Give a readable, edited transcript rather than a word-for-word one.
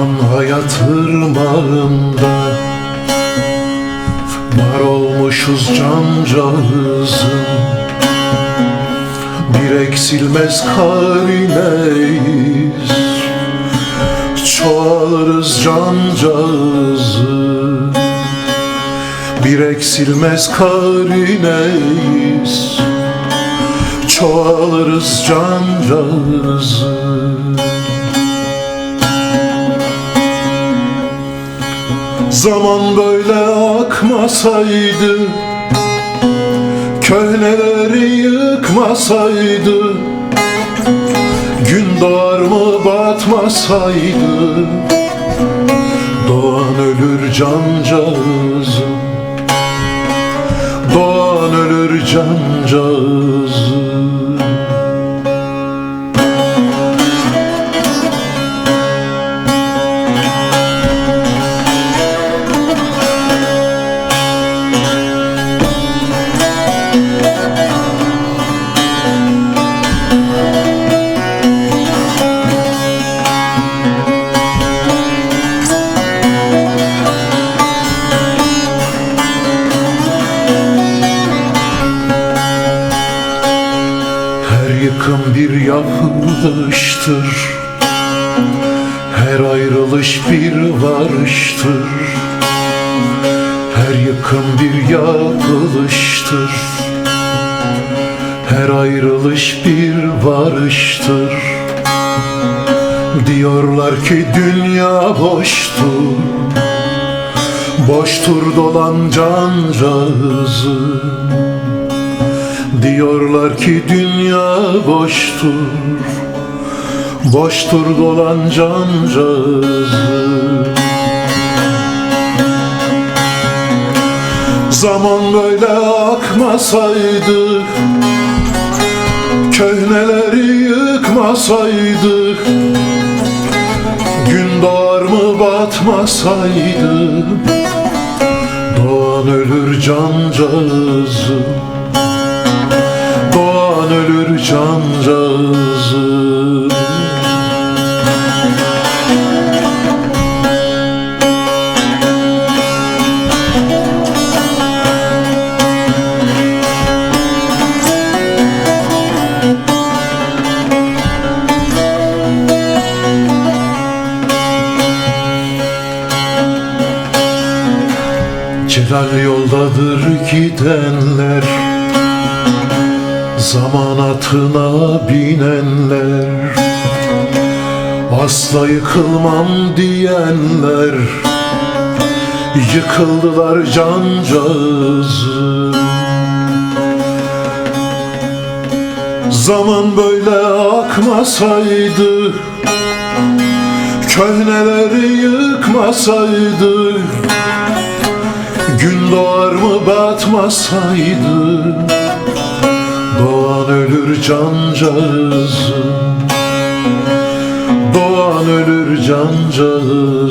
Akan hayat ırmağında var olmuşuz cancağızım. Bir eksilmez karineyiz, çoğalırız cancağızım. Bir eksilmez karineyiz, çoğalırız cancağızım. Zaman böyle akmasaydı, köhneleri yıkmasaydı, gün doğar mı batmasaydı, doğan ölür cancağızım, doğan ölür cancağızım. Her yıkım bir yapılıştır, her ayrılış bir varıştır. Her yıkım bir yapılıştır, her ayrılış bir varıştır. Diyorlar ki dünya boştur, boştur dolan cancağızım. Diyorlar ki dünya boştur, boştur dolan cancağızım. Zaman böyle akmasaydı, köhneleri yıkmasaydı, gün doğar mı batmasaydı, doğan ölür cancağızım, doğan ölür cancağızım. Celal yoldadır gidenler, zaman atına binenler, asla yıkılmam diyenler, yıkıldılar cancağızım. Zaman böyle akmasaydı, köhneleri yıkmasaydı, gün doğar mı batmasaydı, doğan ölür cancağızım, doğan ölür cancağızım.